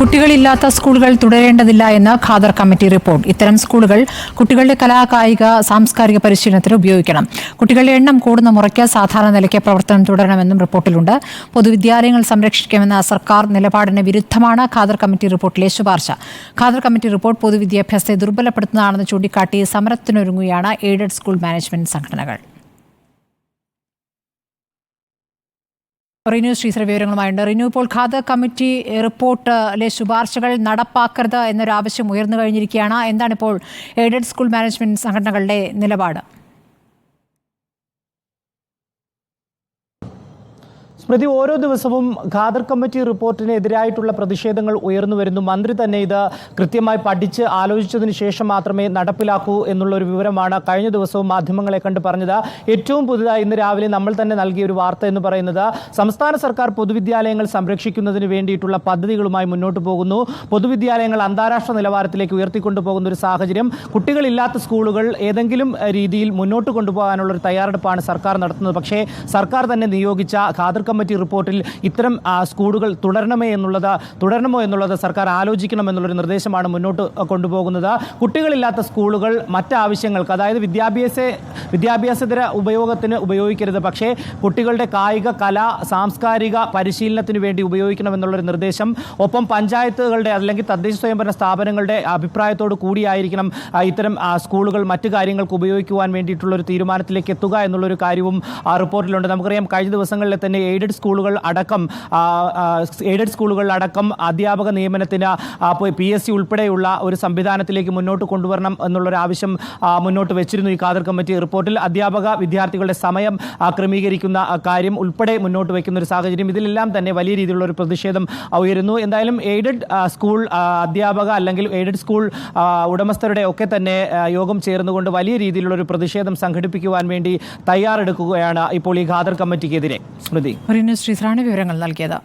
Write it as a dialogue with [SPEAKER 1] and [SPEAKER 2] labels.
[SPEAKER 1] കുട്ടികളില്ലാത്ത സ്കൂളുകൾ തുടരേണ്ടതില്ല എന്ന് Khader committee report. ഇത്തരം സ്കൂളുകൾ കുട്ടികളുടെ കായിക സാംസ്കാരിക പരിശീലനത്തിന് ഉപയോഗിക്കണം. കുട്ടികളുടെ എണ്ണം കൂടുന്ന മുറയ്ക്ക് സാധാരണ നിലയ്ക്ക് പ്രവർത്തനം തുടരണമെന്നും റിപ്പോർട്ടിലുണ്ട്. പൊതുവിദ്യാലയങ്ങൾ സംരക്ഷിക്കുമെന്ന സർക്കാർ നിലപാടിന് വിരുദ്ധമാണ് ഖാദർ കമ്മിറ്റി റിപ്പോർട്ടിലെ ശുപാർശ. ഖാദർ കമ്മിറ്റി റിപ്പോർട്ട് പൊതുവിദ്യാഭ്യാസത്തെ ദുർബലപ്പെടുത്തുന്നതാണെന്ന് ചൂണ്ടിക്കാട്ടി സമരത്തിനൊരുങ്ങുകയാണ് എയ്ഡഡ് സ്കൂൾ മാനേജ്മെന്റ് സംഘടനകൾ. റിനു ശ്രീധര വിവരങ്ങളുമായുണ്ട്. റിനു, ഇപ്പോൾ ഖാദർ കമ്മിറ്റി റിപ്പോർട്ടിലെ ശുപാർശകൾ നടപ്പാക്കരുത് എന്നൊരു ആവശ്യം ഉയർന്നു കഴിഞ്ഞിരിക്കുകയാണ്. എന്താണിപ്പോൾ എയ്ഡഡ് സ്കൂൾ മാനേജ്മെന്റ് സംഘടനകളുടെ നിലപാട്?
[SPEAKER 2] സ്മൃതി, ഓരോ ദിവസവും ഖാദർ കമ്മിറ്റി റിപ്പോർട്ടിന് എതിരായിട്ടുള്ള പ്രതിഷേധങ്ങൾ ഉയർന്നു വരുന്നു. മന്ത്രി തന്നെ ഇത് കൃത്യമായി പഠിച്ച് ആലോചിച്ചതിന് ശേഷം മാത്രമേ നടപ്പിലാക്കൂ എന്നുള്ളൊരു വിവരമാണ് കഴിഞ്ഞ ദിവസവും മാധ്യമങ്ങളെ കണ്ട് പറഞ്ഞത്. ഏറ്റവും പുതുതായി ഇന്ന് രാവിലെ നമ്മൾ തന്നെ നൽകിയ ഒരു വാർത്ത എന്ന് പറയുന്നത്, സംസ്ഥാന സർക്കാർ പൊതുവിദ്യാലയങ്ങൾ സംരക്ഷിക്കുന്നതിന് വേണ്ടിയിട്ടുള്ള പദ്ധതികളുമായി മുന്നോട്ട് പോകുന്നു. പൊതുവിദ്യാലയങ്ങൾ അന്താരാഷ്ട്ര നിലവാരത്തിലേക്ക് ഉയർത്തിക്കൊണ്ടുപോകുന്ന ഒരു സാഹചര്യം, കുട്ടികളില്ലാത്ത സ്കൂളുകൾ ഏതെങ്കിലും രീതിയിൽ മുന്നോട്ട് കൊണ്ടുപോകാനുള്ള ഒരു തയ്യാറെടുപ്പാണ് സർക്കാർ നടത്തുന്നത്. പക്ഷേ സർക്കാർ തന്നെ നിയോഗിച്ച ഖാദർ കമ്മിറ്റി റിപ്പോർട്ടിൽ ഇത്തരം സ്കൂളുകൾ തുടരണമോ എന്നുള്ളത് സർക്കാർ ആലോചിക്കണം എന്നുള്ളൊരു നിർദ്ദേശമാണ് മുന്നോട്ട് കൊണ്ടുപോകുന്നത്. കുട്ടികളില്ലാത്ത സ്കൂളുകൾ മറ്റാവശ്യങ്ങൾക്ക്, അതായത് വിദ്യാഭ്യാസേതര ഉപയോഗത്തിന് ഉപയോഗിക്കരുത്, പക്ഷേ കുട്ടികളുടെ സാംസ്കാരിക പരിശീലനത്തിന് വേണ്ടി ഉപയോഗിക്കണമെന്നുള്ളൊരു നിർദ്ദേശം. ഒപ്പം പഞ്ചായത്തുകളുടെ അല്ലെങ്കിൽ തദ്ദേശ സ്വയംഭരണ സ്ഥാപനങ്ങളുടെ അഭിപ്രായത്തോട് കൂടിയായിരിക്കണം ഇത്തരം സ്കൂളുകൾ മറ്റു കാര്യങ്ങൾക്ക് ഉപയോഗിക്കുവാൻ വേണ്ടിയിട്ടുള്ളൊരു തീരുമാനത്തിലേക്ക് എത്തുക എന്നുള്ളൊരു കാര്യവും റിപ്പോർട്ടിലുണ്ട്. നമുക്കറിയാം, കഴിഞ്ഞ ദിവസങ്ങളിൽ തന്നെ എയ്ഡഡ് സ്കൂളുകളിലടക്കം അധ്യാപക നിയമനത്തിന് PSC ഉൾപ്പെടെയുള്ള ഒരു സംവിധാനത്തിലേക്ക് മുന്നോട്ട് കൊണ്ടുവരണം എന്നുള്ളൊരു ആവശ്യം മുന്നോട്ട് വെച്ചിരുന്നു ഈ ഖാദർ കമ്മിറ്റി റിപ്പോർട്ടിൽ. വിദ്യാർത്ഥികളുടെ സമയം ക്രമീകരിക്കുന്ന കാര്യം ഉൾപ്പെടെ മുന്നോട്ട് വയ്ക്കുന്ന ഒരു സാഹചര്യം. ഇതിലെല്ലാം തന്നെ വലിയ രീതിയിലുള്ള ഒരു പ്രതിഷേധം ഉയരുന്നു. എന്തായാലും എയ്ഡഡ് സ്കൂൾ അധ്യാപക അല്ലെങ്കിൽ എയ്ഡഡ് സ്കൂൾ ഉടമസ്ഥരുടെ ഒക്കെ തന്നെ യോഗം ചേർന്നുകൊണ്ട് വലിയ രീതിയിലുള്ള ഒരു പ്രതിഷേധം സംഘടിപ്പിക്കുവാൻ വേണ്ടി തയ്യാറെടുക്കുകയാണ് ഇപ്പോൾ ഈ ഖാദർ കമ്മിറ്റിക്കെതിരെ. സ്മൃതി,
[SPEAKER 1] ശ്രീധരാണ് വിവരങ്ങൾ നൽകിയത്.